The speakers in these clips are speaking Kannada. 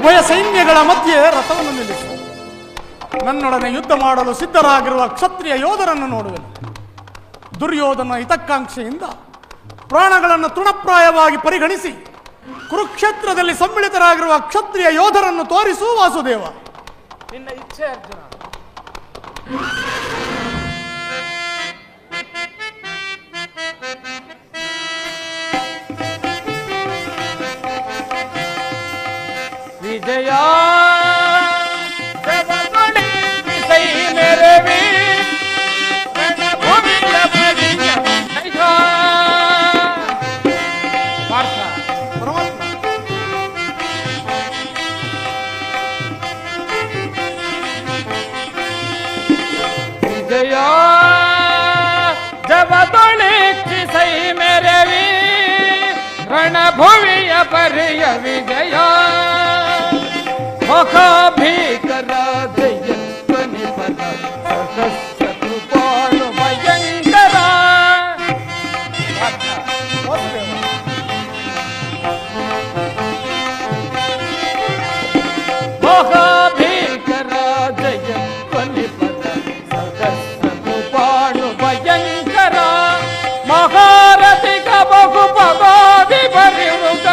ಉಭಯ ಸೈನ್ಯಗಳ ಮಧ್ಯೆ ರಥವನ್ನು ನಿಲ್ಲಿಸು. ನನ್ನೊಡನೆ ಯುದ್ಧ ಮಾಡಲು ಸಿದ್ಧರಾಗಿರುವ ಕ್ಷತ್ರಿಯ ಯೋಧರನ್ನು ನೋಡುವೆನು. ದುರ್ಯೋಧನ ಹಿತಕಾಂಕ್ಷೆಯಿಂದ ಪ್ರಾಣಗಳನ್ನು ತೃಣಪ್ರಾಯವಾಗಿ ಪರಿಗಣಿಸಿ ಕುರುಕ್ಷೇತ್ರದಲ್ಲಿ ಸಮ್ಮಿಳಿತರಾಗಿರುವ ಕ್ಷತ್ರಿಯ ಯೋಧರನ್ನು ತೋರಿಸು ವಾಸುದೇವ. ನಿನ್ನ ಇಚ್ಛೆ ಅರ್ಜುನ. ವಿಜಯ ರಣಭುವಿಯ ಪರಿಯ ವಿಜಯ ಮಹಾಭೀಕರ ಜಯತ್ವನಿ ಪದ ಸಹಸ್ರಕೃಪಾಣು ಭಯಂಕರ. ಮಹಾಭೀಕರ ಜಯತ್ವನಿ ಪದ ಸಹಸ್ರಕೃಪಾಣು ಭಯಂಕರ. ಮಹಾರಥಿಕ ಬಹುಪದಾದಿ ಪರಿವೃತ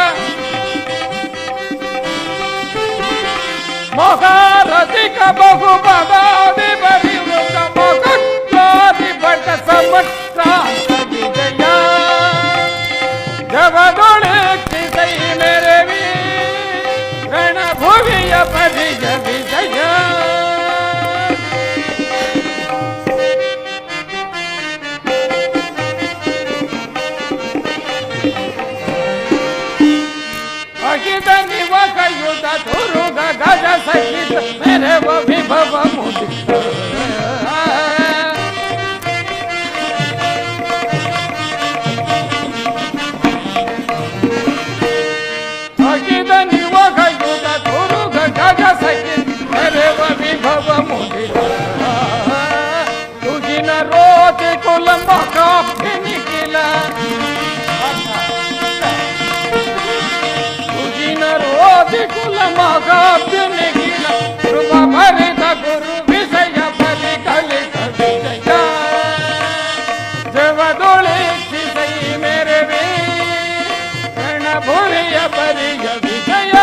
ಮಹಾರಥಿಕ ಬಹುಪದಾದಿ ಪರಿವೃತ ಮಹಾದಿ ಭಟ ಸಮಸ್ತಾಂತ ವಿಜಯ ಜಗದೊಳಕ್ಷಿಸೈ ಮೆರವಿ ರಣಭುವಿಯ ಪರಿಯ ವಿಜಯ. ಅಗಿದ ನಿವಕಯುತ ತುರುಗ ಗಜ ಸಹಿತ ಮೆರವ ವಿಭವ ಮುದಿತ. ಅಗಿದ ನಿವಕಯುತ ತುರುಗ ಗಜ ಸಹಿತ ಮೆರವ ವಿಭವ ಮುದಿತ. ತುಜಿನ ರೋಚ ಕುಲಂಬ ಕಾಫಿ ನಿಖಿಲ ಕುಲ ಮಗಾಬ್ನಿಗಿಲ ಕೃಪ ಭರಿತ ಗುರು ವಿಷಯ ಬಲಿ ಕಲಿತ ವಿಜಯ ಜವದೊಳಿಸಿಸೈ ಮೆರವಿ ರಣಭುವಿಯ ಪರಿಯ ವಿಜಯ.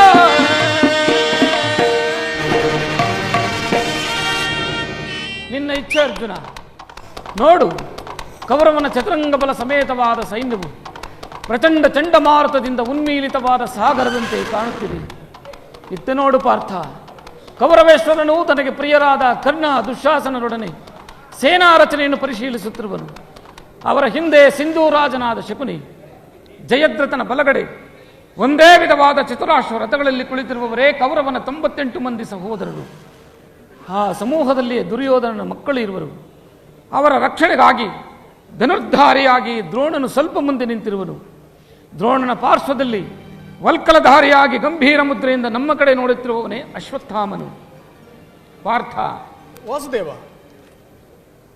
ನಿನ್ನ ಇಚ್ಛೆ ಅರ್ಜುನ. ನೋಡು, ಕೌರವನ ಚತುರಂಗ ಬಲ ಸಮೇತವಾದ ಸೈನ್ಯವು ಪ್ರಚಂಡ ಚಂಡಮಾರುತದಿಂದ ಉನ್ಮೀಲಿತವಾದ ಸಾಗರದಂತೆ ಕಾಣುತ್ತಿದೆ. ಇತ್ತ ನೋಡು ಪಾರ್ಥ, ಕೌರವೇಶ್ವರನು ತನಗೆ ಪ್ರಿಯರಾದ ಕರ್ಣ ದುಶ್ಯಾಸನರೊಡನೆ ಸೇನಾ ರಚನೆಯನ್ನು ಪರಿಶೀಲಿಸುತ್ತಿರುವನು. ಅವರ ಹಿಂದೆ ಸಿಂಧೂರಾಜನಾದ ಶಕುನಿ, ಜಯದ್ರಥನ ಬಲಗಡೆ ಒಂದೇ ವಿಧವಾದ ಚತುರಾಶ್ವ ರಥಗಳಲ್ಲಿ ಕುಳಿತಿರುವವರೇ ಕೌರವನ 98 ಮಂದಿ ಸಹೋದರರು. ಆ ಸಮೂಹದಲ್ಲಿ ದುರ್ಯೋಧನನ ಮಕ್ಕಳು ಇರುವರು. ಅವರ ರಕ್ಷಣೆಗಾಗಿ ಧನುರ್ಧಾರಿಯಾಗಿ ದ್ರೋಣನು ಸ್ವಲ್ಪ ಮುಂದೆ ನಿಂತಿರುವನು. ದ್ರೋಣನ ಪಾರ್ಶ್ವದಲ್ಲಿ ವಲ್ಕಲಧಾರಿಯಾಗಿ ಗಂಭೀರ ಮುದ್ರೆಯಿಂದ ನಮ್ಮ ಕಡೆ ನೋಡುತ್ತಿರುವವನೇ ಅಶ್ವತ್ಥಾಮನು. ಪಾರ್ಥ, ವಾಸುದೇವ,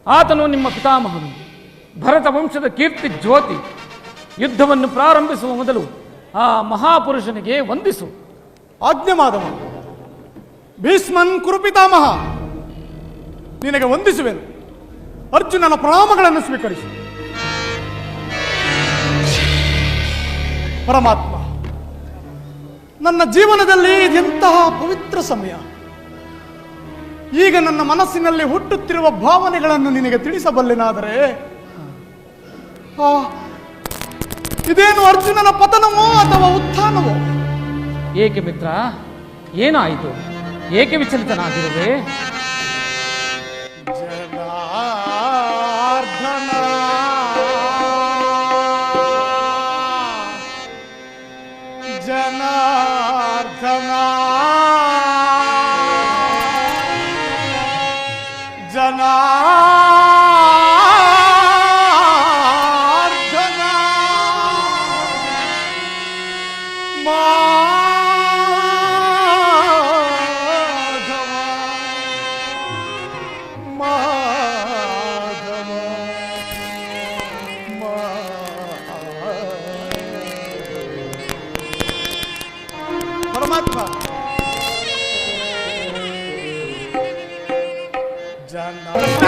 ಆತನು ನಿಮ್ಮ ಪಿತಾಮಹನು, ಭರತ ವಂಶದ ಕೀರ್ತಿ ಜ್ಯೋತಿ. ಯುದ್ಧವನ್ನು ಪ್ರಾರಂಭಿಸುವ ಮೊದಲು ಆ ಮಹಾಪುರುಷನಿಗೆ ವಂದಿಸು. ಆಜ್ಞೆ ಮಾಧವ. ಭೀಷ್ಮನ್ ಕುರುಪಿತಾಮಹ, ನಿನಗೆ ವಂದಿಸುವೆನು. ಅರ್ಜುನನ ಪ್ರಣಾಮಗಳನ್ನು ಸ್ವೀಕರಿಸು. ಪರಮಾತ್ಮ, ನನ್ನ ಜೀವನದಲ್ಲಿ ಇದೆಂತಹ ಪವಿತ್ರ ಸಮಯ. ಈಗ ನನ್ನ ಮನಸ್ಸಿನಲ್ಲಿ ಹುಟ್ಟುತ್ತಿರುವ ಭಾವನೆಗಳನ್ನು ನಿನಗೆ ತಿಳಿಸಬಲ್ಲೆನಾದರೆ, ಇದೇನು ಅರ್ಜುನನ ಪತನವೋ ಅಥವಾ ಉತ್ಥಾನವೋ? ಏಕೆ ಮಿತ್ರ, ಏನಾಯಿತು? ಏಕೆ ವಿಚಲಿತನಾಗಿರುವೆ? ಪರಮಾತ್ಮ, ಕೃಷ್ಣ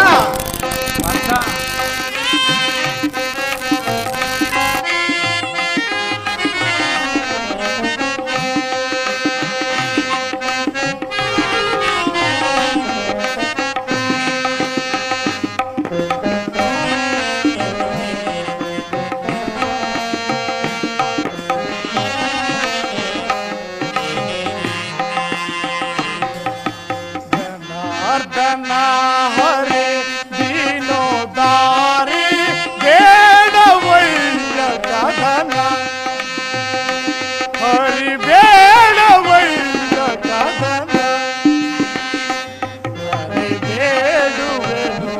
ಜನಾರ್ದನ ಹರಿ ದೀನೋದಾರಿ ಬೇಡವಯ್ಯ ಕದನ ಹರಿ ಬೇಡವಯ್ಯ ಕದನ ಹರಿ ಬೇಡುವೆನು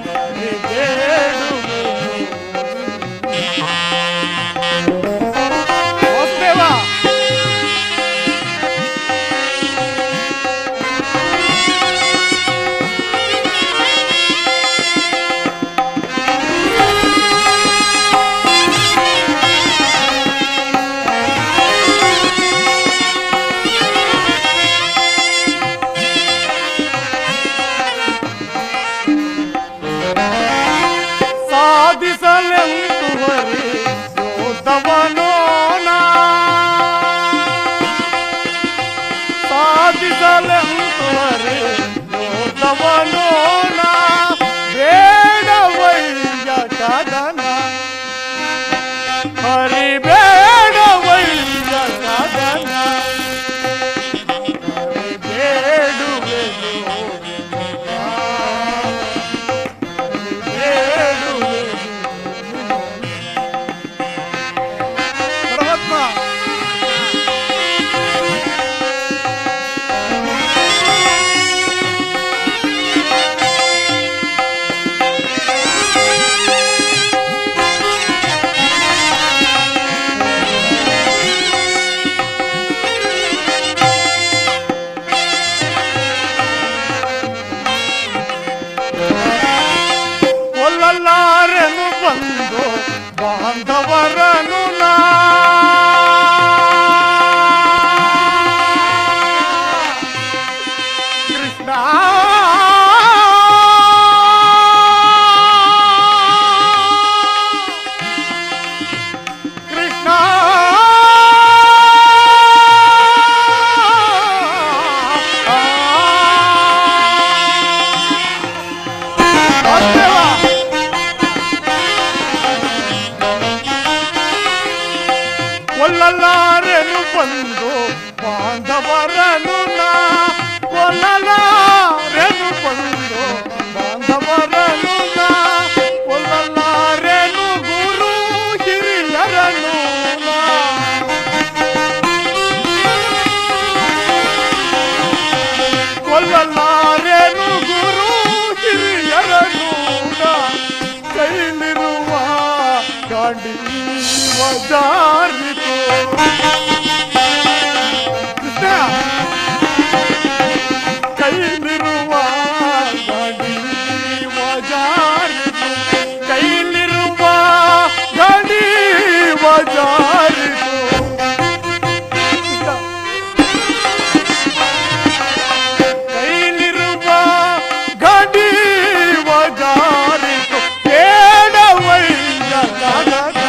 ಹರಿ ಬೇಡುವೆನು ವಾಸುದೇವ ಸಾಧಿಸಲೆಂದು ಹರಿ ಯೋಧವನೋ ನಾ ಸಾಧಿಸಲೆಂದು ಹರಿ ಯೋಧವನೋ ನಾ ಬೇಡವಯ್ಯ ಕದನ ಹರಿ ಬೇಡವಯ್ಯ ಕದನ ಹರಿ ಬೇಡುವೆನು ಪರಮಾತ್ಮ ಕೊಲ್ಲಲಾರೆನು ಬಂದು ಬಾಂಧವರನು ನಾ ಕೃಷ್ಣ ಕೃಷ್ಣ ವಾಸುದೇವ ಕೊಲ್ಲಲಾರೆನು ಬಂದು ಬಾಂಧವರನು ನಾ ಕೊಲ್ಲಲಾರೆನು ಬಂದು ಬಾಂಧವರನು ನಾ ಕೊಲ್ಲಲಾರೆನು ಗುರು ಹಿರಿಯರನು ನಾ ಕೊಲ್ಲಲಾರೆನು ಗುರು ಹಿರಿಯರನು ನಾ ಕೈಲಿರುವ ಗಾಂಡೀವ ಜಾರಿತು ಕೃಷ್ಣ ಕೈಲಿರುವ ಗಾಂಡೀವ ಜಾರಿತು ಕೈಲಿರುವ ಗಾಂಡೀವ ಜಾರಿತು ಕೈಲಿರುವ ಗಾಂಡೀವ ಜಾರಿತು ಬೇಡವಯ್ಯ ಕದನ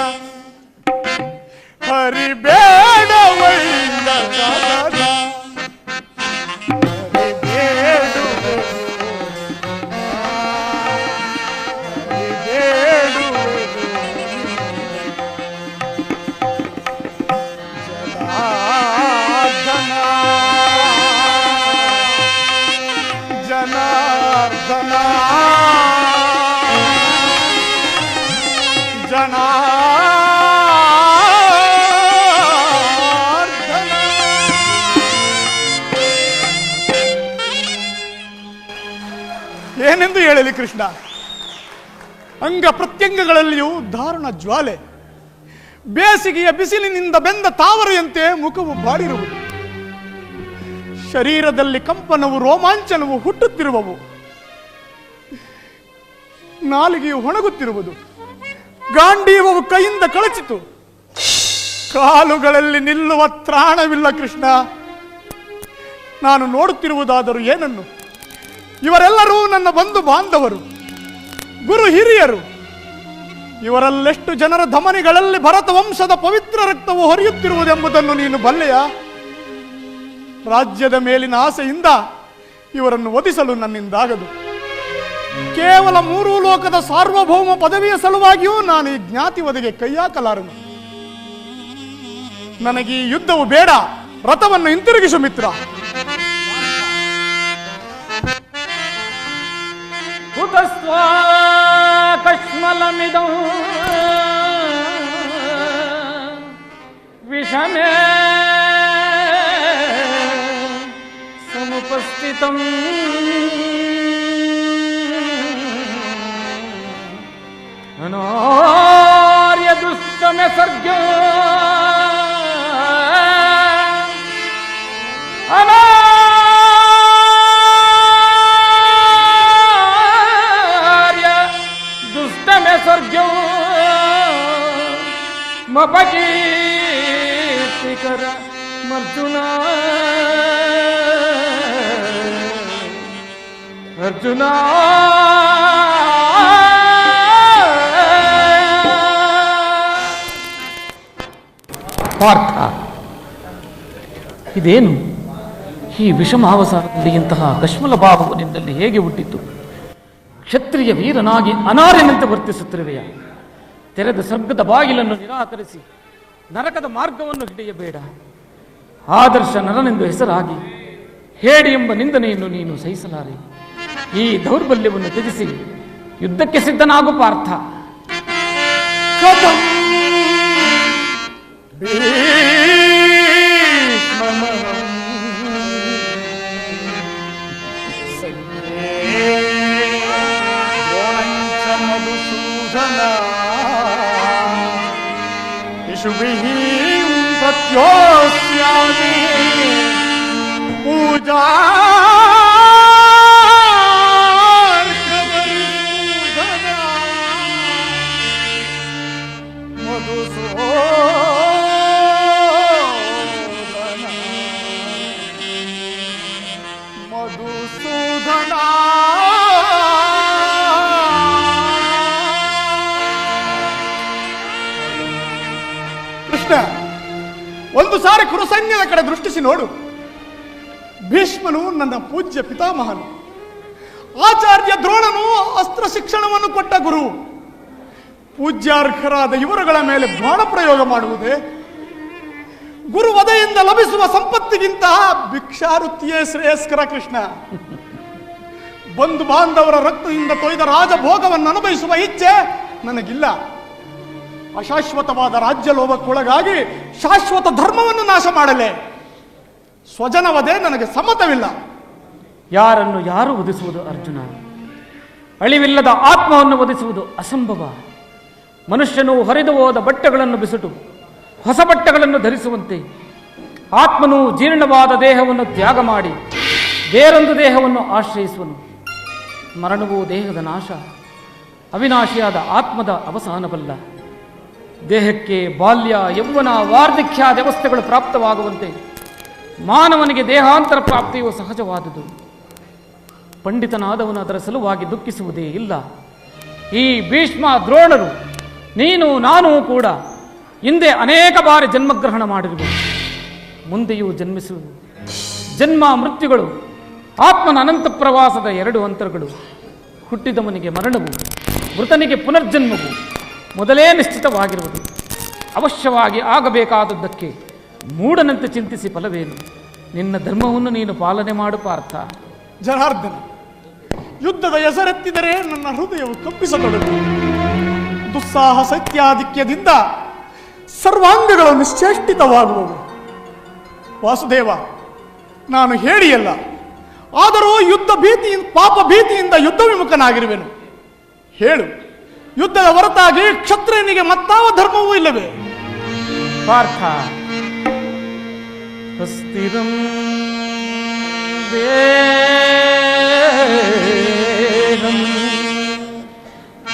ಹರಿ ಬೇಡವಯ್ಯ ಕದನ ಹರಿ ಬೇಡುವೆನು ಹರಿ ಬೇಡುವೆನು ಜನಾರ್ದನ ಜನಾರ್ದನ ಜನಾರ್ದನ ಏನೆಂದು ಹೇಳಲಿ ಕೃಷ್ಣ? ಅಂಗ ಪ್ರತ್ಯಂಗಗಳಲ್ಲಿಯೂ ದಾರುಣ ಜ್ವಾಲೆ, ಬೇಸಿಗೆಯ ಬಿಸಿಲಿನಿಂದ ಬೆಂದ ತಾವರೆಯಂತೆ ಮುಖವು ಬಾಡಿರುವುದು, ಶರೀರದಲ್ಲಿ ಕಂಪನವು ರೋಮಾಂಚನವು ಹುಟ್ಟುತ್ತಿರುವವು, ನಾಲಿಗೆಯು ಒಣಗುತ್ತಿರುವುದು, ಗಾಂಡೀವವು ಕೈಯಿಂದ ಕಳಚಿತು, ಕಾಲುಗಳಲ್ಲಿ ನಿಲ್ಲುವ ತ್ರಾಣವಿಲ್ಲ ಕೃಷ್ಣ. ನಾನು ನೋಡುತ್ತಿರುವುದಾದರೂ ಏನನ್ನು? ಇವರೆಲ್ಲರೂ ನನ್ನ ಬಂಧು ಬಾಂಧವರು, ಗುರು ಹಿರಿಯರು. ಇವರಲ್ಲೆಷ್ಟು ಜನರ ಧಮನಿಗಳಲ್ಲಿ ಭರತ ವಂಶದ ಪವಿತ್ರ ರಕ್ತವು ಹರಿಯುತ್ತಿರುವುದೆಂಬುದನ್ನು ನೀನು ಬಲ್ಲೆಯಾ? ರಾಜ್ಯದ ಮೇಲಿನ ಆಸೆಯಿಂದ ಇವರನ್ನು ವಧಿಸಲು ನನ್ನಿಂದಾಗದು. ಕೇವಲ 3 ಲೋಕದ ಸಾರ್ವಭೌಮ ಪದವಿಯ ಸಲುವಾಗಿಯೂ ನಾನು ಈ ಜ್ಞಾತಿ ವಧೆಗೆ ಕೈಯಾಕಲಾರನು. ನನಗೆ ಈ ಯುದ್ಧವು ಬೇಡ. ರಥವನ್ನು ಹಿಂತಿರುಗಿಸು ಮಿತ್ರ. ಕಶ್ಮಲಮಿದಂ ವಿಷಮೇ ಸಮುಪಸ್ಥಿತಂ ಅನಾರ್ಯ ದುಷ್ಟಮೆ ಸರ್ಗ ಸ್ವರ್ಗ್ಯೋ ಮಪಕೀರ್ತಿಕರ ಅರ್ಜುನ ಅರ್ಜುನ ಪಾರ್ಥ, ಇದೇನು? ಈ ವಿಷಮಾವಸಾರದಲ್ಲಿ ಇಂತಹ ಕಶ್ಮಲ ಭಾವವು ನಿನ್ನಲ್ಲಿ ಹೇಗೆ ಹುಟ್ಟಿತು? ಕ್ಷತ್ರಿಯ ವೀರನಾಗಿ ಅನಾರ್ಯನಂತೆ ವರ್ತಿಸುತ್ತಿರುವೆಯ? ತೆರೆದ ಸ್ವರ್ಗದ ಬಾಗಿಲನ್ನು ನಿರಾಕರಿಸಿ ನರಕದ ಮಾರ್ಗವನ್ನು ಹಿಡಿಯಬೇಡ. ಆದರ್ಶ ನರನೆಂದು ಹೆಸರಾಗಿ ಹೇಡಿ ಎಂಬ ನಿಂದನೆಯನ್ನು ನೀನು ಸಹಿಸಲಾರೆ. ಈ ದೌರ್ಬಲ್ಯವನ್ನು ತ್ಯಜಿಸಿ ಯುದ್ಧಕ್ಕೆ ಸಿದ್ಧನಾಗು ಪಾರ್ಥ. ಪ್ರತ್ಯೋಸ್ಯಾಮಿ ಪೂಜಾ ಮಧುಸೂದನ ಕೃಷ್ಣ, ಒಂದು ಸಾರಿ ಕುರುಸೈನ್ಯದ ಕಡೆ ದೃಷ್ಟಿಸಿ ನೋಡು. ಭೀಷ್ಮನು ನನ್ನ ಪೂಜ್ಯ ಪಿತಾಮಹನು. ಆಚಾರ್ಯ ದ್ರೋಣನು ಅಸ್ತ್ರ ಶಿಕ್ಷಣವನ್ನು ಕೊಟ್ಟ ಗುರು. ಪೂಜ್ಯಾರ್ಹರಾದ ಇವರುಗಳ ಮೇಲೆ ಬಾಣ ಪ್ರಯೋಗ ಮಾಡುವುದೇ? ಗುರು ವಧೆಯಿಂದ ಲಭಿಸುವ ಸಂಪತ್ತಿಗಿಂತ ಭಿಕ್ಷಾವೃತ್ತಿಯೇ ಶ್ರೇಯಸ್ಕರ ಕೃಷ್ಣ. ಬಂಧು ಬಾಂಧವರ ರಕ್ತದಿಂದ ತೊಯ್ದ ರಾಜಭೋಗವನ್ನು ಅನುಭವಿಸುವ ಇಚ್ಛೆ ನನಗಿಲ್ಲ. ಅಶಾಶ್ವತವಾದ ರಾಜ್ಯ ಲೋಭಕ್ಕೊಳಗಾಗಿ ಶಾಶ್ವತ ಧರ್ಮವನ್ನು ನಾಶ ಮಾಡಲೇ? ಸ್ವಜನವದೇ ನನಗೆ ಸಮ್ಮತವಿಲ್ಲ. ಯಾರನ್ನು ಯಾರು ವಧಿಸುವುದು ಅರ್ಜುನ? ಅಳಿವಿಲ್ಲದ ಆತ್ಮವನ್ನು ವಧಿಸುವುದು ಅಸಂಭವ. ಮನುಷ್ಯನು ಹರಿದು ಹೋದ ಬಟ್ಟೆಗಳನ್ನು ಬಿಸಿಟು ಹೊಸ ಬಟ್ಟೆಗಳನ್ನು ಧರಿಸುವಂತೆ ಆತ್ಮನು ಜೀರ್ಣವಾದ ದೇಹವನ್ನು ತ್ಯಾಗ ಮಾಡಿ ಬೇರೊಂದು ದೇಹವನ್ನು ಆಶ್ರಯಿಸುವನು. ಮರಣವು ದೇಹದ ನಾಶ, ಅವಿನಾಶಿಯಾದ ಆತ್ಮದ ಅವಸಾನವಲ್ಲ. ದೇಹಕ್ಕೆ ಬಾಲ್ಯ, ಯೌವನ, ವಾರ್ಧಕ್ಯಾದ ವ್ಯವಸ್ಥೆಗಳು ಪ್ರಾಪ್ತವಾಗುವಂತೆ ಮಾನವನಿಗೆ ದೇಹಾಂತರ ಪ್ರಾಪ್ತಿಯು ಸಹಜವಾದುದು. ಪಂಡಿತನಾದವನು ಅದರ ಸಲುವಾಗಿ ದುಃಖಿಸುವುದೇ ಇಲ್ಲ. ಈ ಭೀಷ್ಮ ದ್ರೋಣರು, ನೀನು ನಾನು ಕೂಡ ಹಿಂದೆ ಅನೇಕ ಬಾರಿ ಜನ್ಮಗ್ರಹಣ ಮಾಡಿರುವುದು, ಮುಂದೆಯೂ ಜನ್ಮಿಸುವುದು. ಜನ್ಮ ಮೃತ್ಯುಗಳು ಆತ್ಮನ ಅನಂತ ಪ್ರವಾಸದ 2 ಅಂತರಗಳು. ಹುಟ್ಟಿದವನಿಗೆ ಮರಣವು, ಮೃತನಿಗೆ ಪುನರ್ಜನ್ಮವು ಮೊದಲೇ ನಿಶ್ಚಿತವಾಗಿರುವುದು. ಅವಶ್ಯವಾಗಿ ಆಗಬೇಕಾದದ್ದಕ್ಕೆ ಮೂಢನಂತೆ ಚಿಂತಿಸಿ ಫಲವೇನು? ನಿನ್ನ ಧರ್ಮವನ್ನು ನೀನು ಪಾಲನೆ ಮಾಡು ಪಾರ್ಥ. ಜನಾರ್ದನ, ಯುದ್ಧದ ಹೆಸರೆತ್ತಿದರೆ ನನ್ನ ಹೃದಯವು ಕಂಪಿಸತೊಡಗಿದೆ. ದುಸ್ಸಾಹಸ ಇತ್ಯಾಧಿಕ್ಯದಿಂದ ಸರ್ವಾಂಗಗಳು ನಿಶ್ಚೇಷ್ಟಿತವಾಗುವವು. ವಾಸುದೇವ, ನಾನು ಹೇಳಿಯಲ್ಲ, ಆದರೂ ಯುದ್ಧ ಭೀತಿಯಿಂದ, ಪಾಪ ಭೀತಿಯಿಂದ ಯುದ್ಧ ವಿಮುಖನಾಗಿರುವೆನು. ಹೇಳು, ಯುದ್ಧದ ಹೊರತಾಗಿ ಕ್ಷತ್ರಿಯನಿಗೆ ಮತ್ತಾವ ಧರ್ಮವೂ ಇಲ್ಲವೇ? ಪಾರ್ಥ, ಅಸ್ಥಿರಂ ದೇಹಂ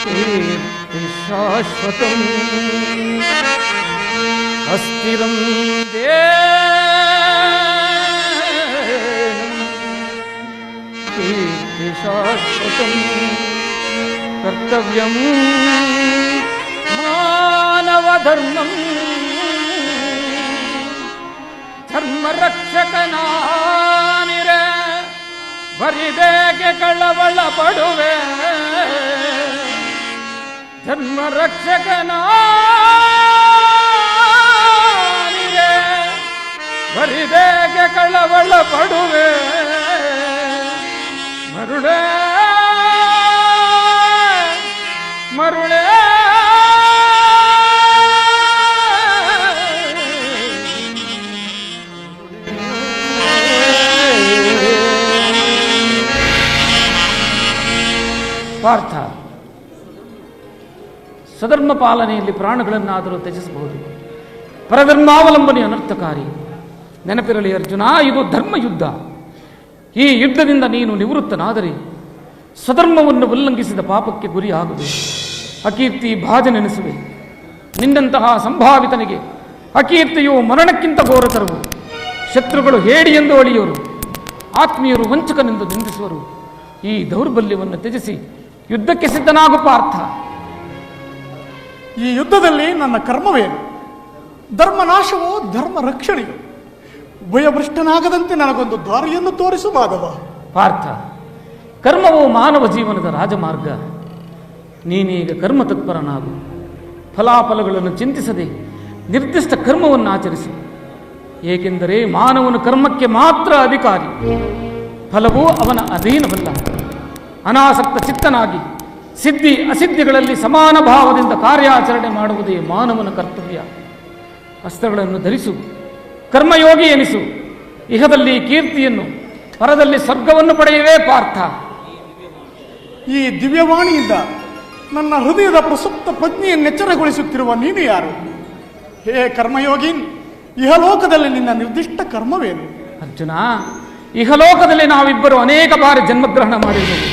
ಕೀರ್ತಿ ಶಾಶ್ವತಂ, ಅಸ್ಥಿರಂ ದೇಹಂ ಶಾಶ್ವತಂ ಕರ್ತವ್ಯಂ ಮಾನವ ಧರ್ಮಂ ಧರ್ಮ ರಕ್ಷಕನಾನಿರೆ ಬರಿದೇಗೆ ಕಳವಳ ಪಡುವೆ ಧರ್ಮ ರಕ್ಷಕನಾನಿರೆ ಬರಿದೇಗೆ ಕಳವಳ ಪಡುವೆ ಮರುಳೇ ಮರುಳೇ ಪಾರ್ಥ, ಸ್ವಧರ್ಮ ಪಾಲನೆಯಲ್ಲಿ ಪ್ರಾಣಗಳನ್ನಾದರೂ ತ್ಯಜಿಸಬಹುದು. ಪರಧರ್ಮಾವಲಂಬನೆ ಅನರ್ಥಕಾರಿ. ನೆನಪಿರಲಿ ಅರ್ಜುನ, ಇದು ಧರ್ಮಯುದ್ಧ. ಈ ಯುದ್ಧದಿಂದ ನೀನು ನಿವೃತ್ತನಾದರೆ ಸ್ವಧರ್ಮವನ್ನು ಉಲ್ಲಂಘಿಸಿದ ಪಾಪಕ್ಕೆ ಗುರಿಯಾಗುವೆ, ಅಕೀರ್ತಿ ಭಾಜನೆನಿಸುವೆ. ನಿನ್ನಂತಹ ಸಂಭಾವಿತನಿಗೆ ಅಕೀರ್ತಿಯು ಮರಣಕ್ಕಿಂತ ಘೋರತರವು. ಶತ್ರುಗಳು ಹೇಡಿ ಎಂದು ಅಳಿಯೋರು, ಆತ್ಮೀಯರು ವಂಚಕನೆಂದು ನಿಂದಿಸುವರು. ಈ ದೌರ್ಬಲ್ಯವನ್ನು ತ್ಯಜಿಸಿ ಯುದ್ಧಕ್ಕೆ ಸಿದ್ಧನಾಗು ಪಾರ್ಥ. ಈ ಯುದ್ಧದಲ್ಲಿ ನನ್ನ ಕರ್ಮವೇನು? ಧರ್ಮನಾಶವೋ ಧರ್ಮ ರಕ್ಷಣೆಯೋ? ಭಯಭ್ರಷ್ಟನಾಗದಂತೆ ನನಗೊಂದು ದಾರಿಯನ್ನು ತೋರಿಸು ಮಾಧವ. ಪಾರ್ಥ, ಕರ್ಮವು ಮಾನವ ಜೀವನದ ರಾಜಮಾರ್ಗ. ನೀನೀಗ ಕರ್ಮ ತತ್ಪರನಾಗು. ಫಲಾಫಲಗಳನ್ನು ಚಿಂತಿಸದೆ ನಿರ್ದಿಷ್ಟ ಕರ್ಮವನ್ನು ಆಚರಿಸು. ಏಕೆಂದರೆ ಮಾನವನು ಕರ್ಮಕ್ಕೆ ಮಾತ್ರ ಅಧಿಕಾರಿ, ಫಲವೂ ಅವನ ಅಧೀನವಲ್ಲ. ಅನಾಸಕ್ತ ಚಿತ್ತನಾಗಿ ಸಿದ್ಧಿ ಅಸಿದ್ಧಿಗಳಲ್ಲಿ ಸಮಾನ ಭಾವದಿಂದ ಕಾರ್ಯಾಚರಣೆ ಮಾಡುವುದೇ ಮಾನವನ ಕರ್ತವ್ಯ. ಅಸ್ತ್ರಗಳನ್ನು ಧರಿಸು, ಕರ್ಮಯೋಗಿ ಎನಿಸು. ಇಹದಲ್ಲಿ ಕೀರ್ತಿಯನ್ನು, ಪರದಲ್ಲಿ ಸ್ವರ್ಗವನ್ನು ಪಡೆಯುವೇ ಪಾರ್ಥ. ಈ ದಿವ್ಯವಾಣಿಯಿಂದ ನನ್ನ ಹೃದಯದ ಪ್ರಸುಪ್ತ ಪ್ರಜ್ಞೆಯನ್ನೆಚ್ಚರಗೊಳಿಸುತ್ತಿರುವ ನೀನು ಯಾರು? ಹೇ ಕರ್ಮಯೋಗಿ, ಇಹಲೋಕದಲ್ಲಿ ನಿನ್ನ ನಿರ್ದಿಷ್ಟ ಕರ್ಮವೇನು? ಅರ್ಜುನ, ಇಹಲೋಕದಲ್ಲಿ ನಾವಿಬ್ಬರು ಅನೇಕ ಬಾರಿ ಜನ್ಮಗ್ರಹಣ ಮಾಡಿರುವುದು.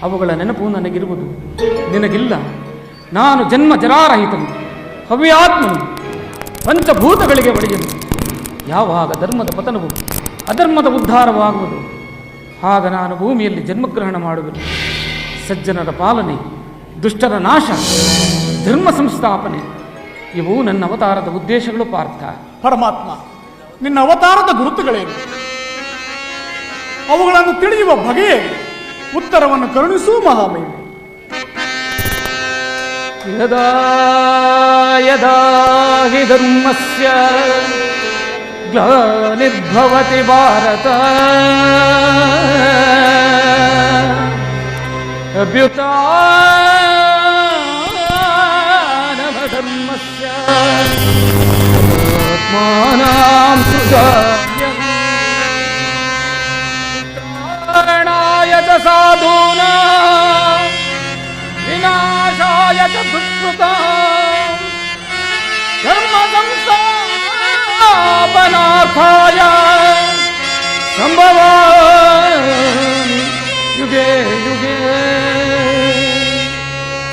ಅವುಗಳ ನೆನಪು ನನಗಿರುವುದು, ನಿನಗಿಲ್ಲ. ನಾನು ಜನ್ಮ ಜರಾರಹಿತನು, ಹವ್ಯಾತ್ಮನು, ಪಂಚಭೂತಗಳಿಗೆ ಒಡೆಯನು. ಯಾವಾಗ ಧರ್ಮದ ಪತನವು ಅಧರ್ಮದ ಉದ್ಧಾರವಾಗುವುದು, ಆಗ ನಾನು ಭೂಮಿಯಲ್ಲಿ ಜನ್ಮಗ್ರಹಣ ಮಾಡುವೆನು. ಸಜ್ಜನರ ಪಾಲನೆ, ದುಷ್ಟರ ನಾಶ, ಧರ್ಮ ಸಂಸ್ಥಾಪನೆ ಇವು ನನ್ನ ಅವತಾರದ ಉದ್ದೇಶಗಳು ಪಾರ್ಥ. ಪರಮಾತ್ಮ, ನಿನ್ನ ಅವತಾರದ ಗುರುತುಗಳೇನು? ಅವುಗಳನ್ನು ತಿಳಿಯುವ ಬಗೆಯೇ ಉತ್ತರವನ್ನು ಕರುಣಿಸೂ ಮಹಾಮಹಿಮೆ. ಯದಾ ಯದಾ ಹಿ ಧರ್ಮಸ್ಯ ಗ್ಲಾನಿರ್ಭವತಿ ಭಾರತ ಅಭ್ಯುತ್ಥಾನಧರ್ಮಸ್ಯ ಆತ್ಮಾನಾಂ ಸುಧಾರ್ಯಂ कारणाय च साधूनां विनाशाय च दुष्कृतां कर्म संस्थापनार्थाय संभवामि युगे युगे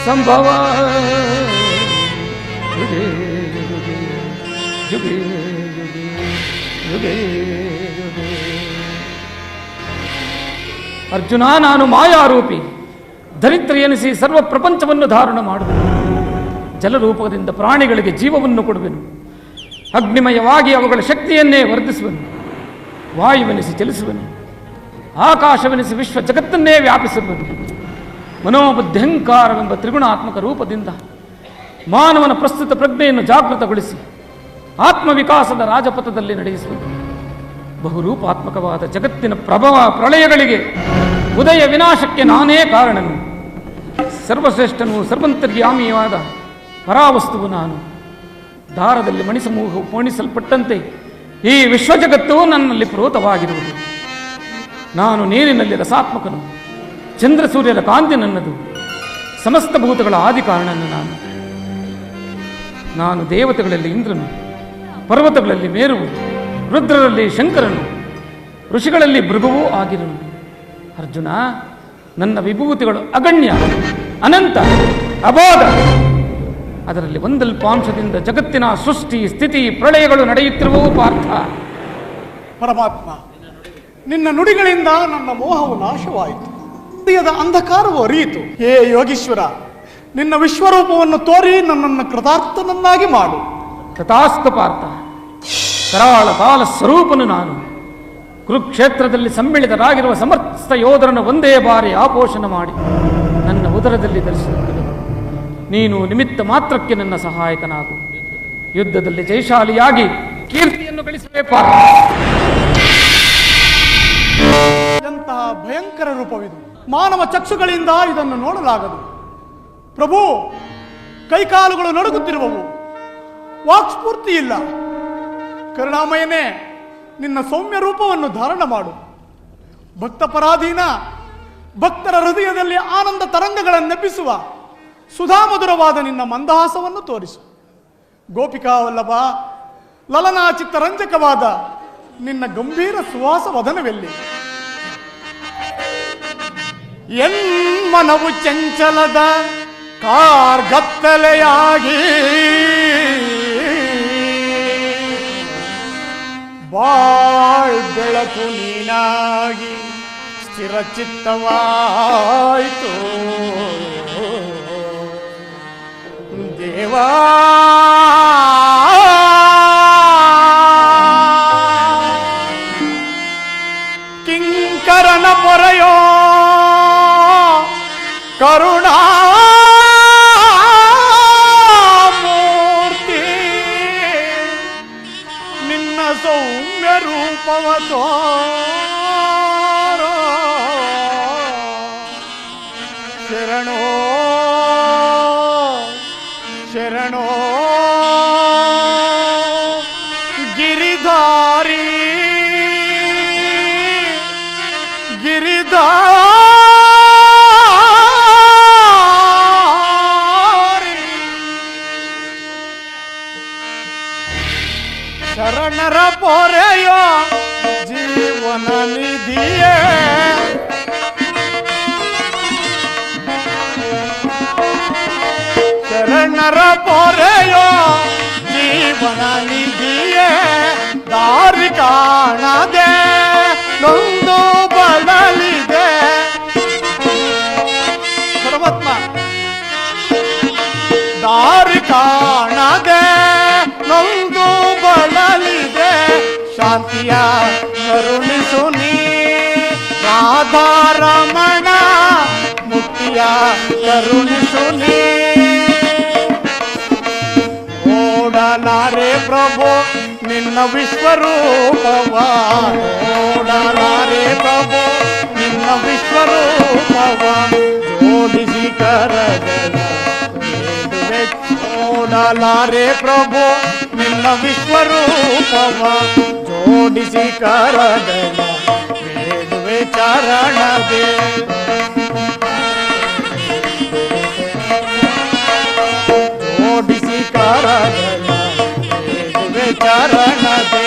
संभवामि युगे युगे युगे युगे युगे. ಅರ್ಜುನ, ನಾನು ಮಾಯಾರೂಪಿ, ದರಿದ್ರ ಎನಿಸಿ ಸರ್ವ ಪ್ರಪಂಚವನ್ನು ಧಾರಣ ಮಾಡುವೆನು. ಜಲರೂಪದಿಂದ ಪ್ರಾಣಿಗಳಿಗೆ ಜೀವವನ್ನು ಕೊಡುವೆನು. ಅಗ್ನಿಮಯವಾಗಿ ಅವುಗಳ ಶಕ್ತಿಯನ್ನೇ ವರ್ಧಿಸುವೆನು. ವಾಯುವೆನಿಸಿ ಚಲಿಸುವೆನು. ಆಕಾಶವೆನಿಸಿ ವಿಶ್ವ ಜಗತ್ತನ್ನೇ ವ್ಯಾಪಿಸುವೆನು. ಮನೋಬುದ್ಧಂಕಾರವೆಂಬ ತ್ರಿಗುಣಾತ್ಮಕ ರೂಪದಿಂದ ಮಾನವನ ಪ್ರಸ್ತುತ ಪ್ರಜ್ಞೆಯನ್ನು ಜಾಗೃತಗೊಳಿಸಿ ಆತ್ಮವಿಕಾಸದ ರಾಜಪಥದಲ್ಲಿ ನಡೆಯಿಸುವೆನು. ಬಹುರೂಪಾತ್ಮಕವಾದ ಜಗತ್ತಿನ ಪ್ರಭವ ಪ್ರಳಯಗಳಿಗೆ ಉದಯ ವಿನಾಶಕ್ಕೆ ನಾನೇ ಕಾರಣನು. ಸರ್ವಶ್ರೇಷ್ಠನು, ಸರ್ವಂತರ್ಯಾಮಿಯಾದ ಪರಾವಸ್ತುವು ನಾನು. ದಾರದಲ್ಲಿ ಮಣಿಸಮೂಹವು ಪೋಣಿಸಲ್ಪಟ್ಟಂತೆ ಈ ವಿಶ್ವಜಗತ್ತು ನನ್ನಲ್ಲಿ ಪ್ರೋತವಾಗಿರುವುದು. ನಾನು ನೀರಿನಲ್ಲಿ ರಸಾತ್ಮಕನು, ಚಂದ್ರ ಸೂರ್ಯರ ಕಾಂತಿ ನನ್ನದು, ಸಮಸ್ತ ಭೂತಗಳ ಆದಿ ಕಾರಣನು ನಾನು ದೇವತೆಗಳಲ್ಲಿ ಇಂದ್ರನು, ಪರ್ವತಗಳಲ್ಲಿ ಮೇರುವು, ರುದ್ರರಲ್ಲಿ ಶಂಕರನು, ಋಷಿಗಳಲ್ಲಿ ಭೃಗುವೂ ಆಗಿರುನು. ಅರ್ಜುನ, ನನ್ನ ವಿಭೂತಿಗಳು ಅಗಣ್ಯ, ಅನಂತ, ಅಬೋಧ. ಅದರಲ್ಲಿ ಒಂದಲ್ಪಾಂಶದಿಂದ ಜಗತ್ತಿನ ಸೃಷ್ಟಿ, ಸ್ಥಿತಿ, ಪ್ರಳಯಗಳು ನಡೆಯುತ್ತಿರುವವು ಪಾರ್ಥ. ಪರಮಾತ್ಮ, ನಿನ್ನ ನುಡಿಗಳಿಂದ ನನ್ನ ಮೋಹವು ನಾಶವಾಯಿತು. ಹೃದಯದ ಅಂಧಕಾರವು ಅರಿಯಿತು. ಹೇ ಯೋಗೀಶ್ವರ, ನಿನ್ನ ವಿಶ್ವರೂಪವನ್ನು ತೋರಿ ನನ್ನನ್ನು ಕೃತಾರ್ಥನನ್ನಾಗಿ ಮಾಡು. ತಥಾಸ್ತು ಪಾರ್ಥ. ಕರಾಳ ಕಾಲ ಸ್ವರೂಪನು ನಾನು. ಕುರುಕ್ಷೇತ್ರದಲ್ಲಿ ಸಮ್ಮಿಳಿತರಾಗಿರುವ ಸಮರ್ಥ ಯೋಧರನ್ನು ಒಂದೇ ಬಾರಿ ಆಪೋಷಣ ಮಾಡಿ ನನ್ನ ಉದರದಲ್ಲಿ ಧರಿಸಿದ ನೀನು ನಿಮಿತ್ತ ಮಾತ್ರಕ್ಕೆ ನನ್ನ ಸಹಾಯಕನಾಗು. ಯುದ್ಧದಲ್ಲಿ ಜಯಶಾಲಿಯಾಗಿ ಕೀರ್ತಿಯನ್ನು ಗಳಿಸುವೆ ಪಾರ್ಥ. ಎಂತಹ ಭಯಂಕರ ರೂಪವಿದು, ಮಾನವ ಚಕ್ಷುಗಳಿಂದ ಇದನ್ನು ನೋಡಲಾಗದು. ಪ್ರಭು, ಕೈಕಾಲುಗಳು ನಡುಗುತ್ತಿರುವವು, ವಾಕ್ಸ್ಫೂರ್ತಿ ಇಲ್ಲ. ಕರುಣಾಮಯನೇ, ನಿನ್ನ ಸೌಮ್ಯ ರೂಪವನ್ನು ಧಾರಣ ಮಾಡು. ಭಕ್ತ ಪರಾಧೀನ, ಭಕ್ತರ ಹೃದಯದಲ್ಲಿ ಆನಂದ ತರಂಗಗಳನ್ನೆಬ್ಬಿಸುವ ಸುಧಾಮಧುರವಾದ ನಿನ್ನ ಮಂದಹಾಸವನ್ನು ತೋರಿಸು. ಗೋಪಿಕಾ ವಲ್ಲಭ, ಲಲನಾ ಚಿತ್ತರಂಜಕವಾದ ನಿನ್ನ ಗಂಭೀರ ಸುವಾಸ ವದನವೆಲ್ಲಿ? ಎನ್ಮನವು ಚಂಚಲದ ಕಾರ್ಗತ್ತಲೆಯಾಗಿ ಬಾಳ್ ಬೆಳಕು ನೀನಾಗಿ ಸ್ಥಿರಚಿತ್ತವಾಯಿತು ದೇವಾ. ಕಿಂಕರನ ಪೊರೆಯೋ ಕರುಣಾಮೂರ್ತಿ, ನಿನ್ನ ಸೌಮ್ಯ ರೂಪವ ತೋರೋ. ಶರಣೋ ಶರಣೋ ಗಿರಿಧಾರಿ ಶರಣರ ಪೊರೆಯೋ ಜೀವನ ನಿಧಿಯೇ. ಶರಣರ ಪೊರೆಯೋ ಜೀವನ ನಿಧಿಯೇ. ದಾರಿ ಕಾಣದೆ ನೊಂದು ಬಳಲಿದೆ ಸರ್ವತ್ಮ. ದಾರಿ ಕಾಣದೆ ನೊಂದು ಬಳಲಿದೆ. ಶಾಂತಿಯ ಕರುಣಿಸು ನೀ ರಾಧಾರಮಣ, ಮುಕ್ತಿಯ ಕರುಣಿಸು ನೀ. ಓಡಲಾರೆ ಪ್ರಭು ನಿನ್ನ ವಿಶ್ವರೂಪವ, ಓಡಲಾರೆ ಪ್ರಭು ನಿನ್ನ ವಿಶ್ವರೂಪವ. ಜೋಡಿಸಿ ಕರಗಳ ಬೇಡುವೆ, ಓಡಲಾರೆ ಪ್ರಭು ನಿನ್ನ ವಿಶ್ವರೂಪವ. ಜೋಡಿಸಿ ಕರಗಳ ಬೇಡುವೆ ಚರಣದೆ. ಜೋಡಿಸಿ ಕರಗಳ ಬೇಡುವೆ ಚರಣದೆ.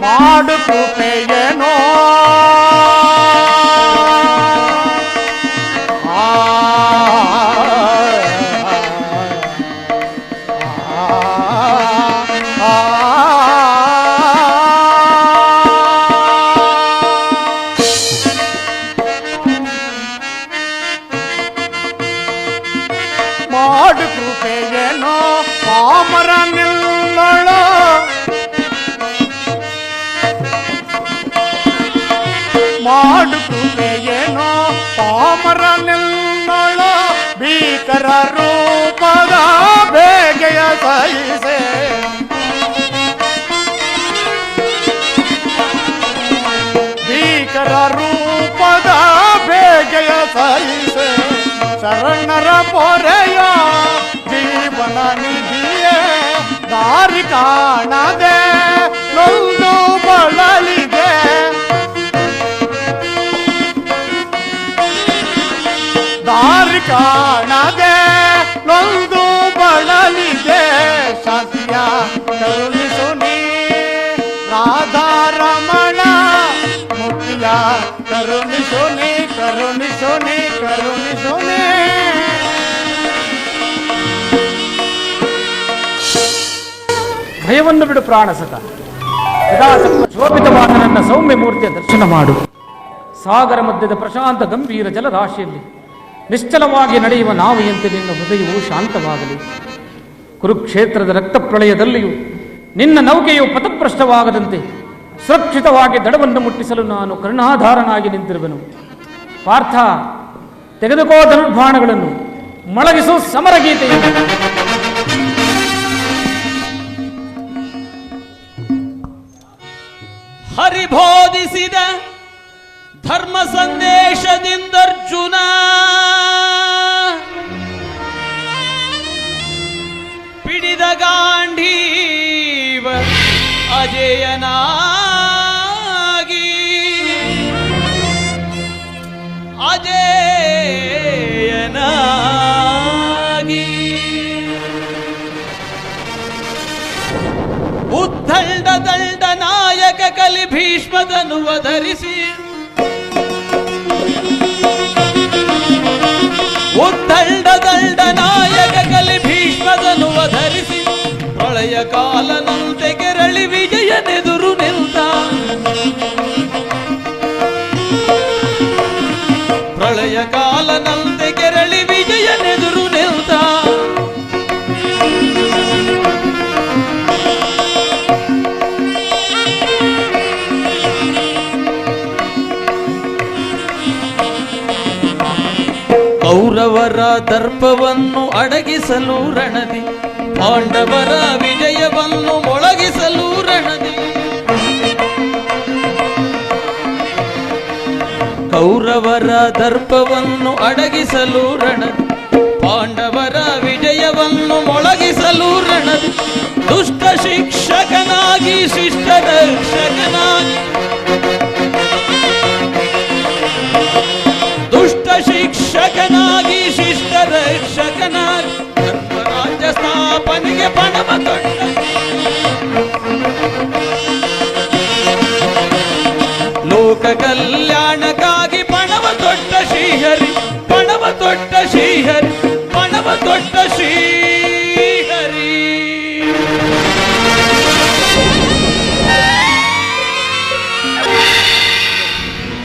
ಮಾಡು ಕೃಪೆಯೇನೋ ಮಾಡು ಕೃಪೆಯೇನೋ ಪಾಮರ ನಿಲ್ಲಳ. ಮಾಡು ಕೃಪೆಯೇನೋ ಪಾಮರ ನಿಲ್ಲಳ. ಭೀಕರ ರೂಪದ ಬೇಗೆಯ ಸಹಿಸೆ. ಭೀಕರ ರೂಪದ ಬೇಗೆಯ ಸಹಿಸೆ. ಶರಣರ ಪೊರೆಯ ಜೀವನ ನಿಧಿಯೇ. ದಾರಿ ಕಾಣದೆ ನೊಂದು ಬಳಲಿದೆ. ದಾರಿ ಕಾಣದೆ ನೊಂದು ಬಳಲಿದೆ. ಶಾಂತಿಯ ಕರುಣಿಸು ನೀ ರಾಧಾರಮಣ, ಮುಕ್ತಿಯ ಕರುಣಿಸು ನೀ, ಕರುಣಿಸು ನೀ, ಕರುಣಿಸು ನೀ. ಭಯವನ್ನು ಬಿಡು ಪ್ರಾಣಸಖ. ಶೋಭಿತವಾದ ನನ್ನ ಸೌಮ್ಯ ಮೂರ್ತಿಯ ದರ್ಶನ ಮಾಡು. ಸಾಗರ ಮಧ್ಯದ ಪ್ರಶಾಂತ ಗಂಭೀರ ಜಲರಾಶಿಯಲ್ಲಿ ನಿಶ್ಚಲವಾಗಿ ನಡೆಯುವ ನಾವೆಯಂತೆ ನಿನ್ನ ಹೃದಯವು ಶಾಂತವಾಗಲಿ. ಕುರುಕ್ಷೇತ್ರದ ರಕ್ತ ಪ್ರಳಯದಲ್ಲಿಯೂ ನಿನ್ನ ನೌಕೆಯು ಪಥಭ್ರಷ್ಟವಾಗದಂತೆ ಸುರಕ್ಷಿತವಾಗಿ ದಡವನ್ನು ಮುಟ್ಟಿಸಲು ನಾನು ಕರುಣಾಧಾರನಾಗಿ ನಿಂತಿರುವೆನು. ಪಾರ್ಥ, ತೆಗೆದುಕೋ ಧನುರ್ಬಾಣಗಳನ್ನು, ಮೊಳಗಿಸು ಸಮರಗೀತೆಯನ್ನು. ಹರಿಬೋಧಿಸಿದ ಧರ್ಮ ಸಂದೇಶದಿಂದರ್ಜುನ ಪಿಡಿದ ಗಾಂಧೀವ ಅಜೇಯನಾಗಿ ಉದ್ದಂಡ ದಂಡ ನಾಯಕ ಕಲಿ ಭೀಷ್ಮದನುವ ಧರಿಸಿ ಉದ್ದಂಡ ದಂಡ ನಾಯಕ ಕಲಿ ಭೀಷ್ಮದನುವ ಧರಿಸಿ ಪ್ರಳಯ ಕಾಲನಂತೆ ಕೆರಳಿ ವಿಜಯನೆದುರು ನಿಲ್ತ ಪ್ರಳಯ ಕಾಲನಂತೆ ಕೆರಳಿ ವಿಜಯನೆದುರು ನಿಲ್ತ ಕೌರವರ ದರ್ಪವನ್ನು ಅಡಗಿಸಲು ರಣದಿ ಪಾಂಡವರ ವಿಜಯವನ್ನು ಮೊಳಗಿಸಲು ರಣದಿ ಕೌರವರ ದರ್ಪವನ್ನು ಅಡಗಿಸಲು ರಣದಿ ಪಾಂಡವರ ವಿಜಯವನ್ನು ಮೊಳಗಿಸಲು ರಣದಿ ದುಷ್ಟ ಶಿಕ್ಷಕನಾಗಿ ಶಿಷ್ಟ ರಕ್ಷಕನಾಗಿ ದುಷ್ಟ ಶಿಕ್ಷಕನಾಗಿ ಶಿಷ್ಟ ರಕ್ಷಕನಾಗಿ ಧರ್ಮರಾಜ್ಯ ಸ್ಥಾಪನೆಗೆ ಪಣವ ತೊಟ್ಟ ಲೋಕ ಕಲ್ಯಾಣಕ್ಕಾಗಿ ಪಣವ ತೊಟ್ಟ ಶ್ರೀಹರಿ ಪಣವ ತೊಟ್ಟ ಶ್ರೀಹರಿ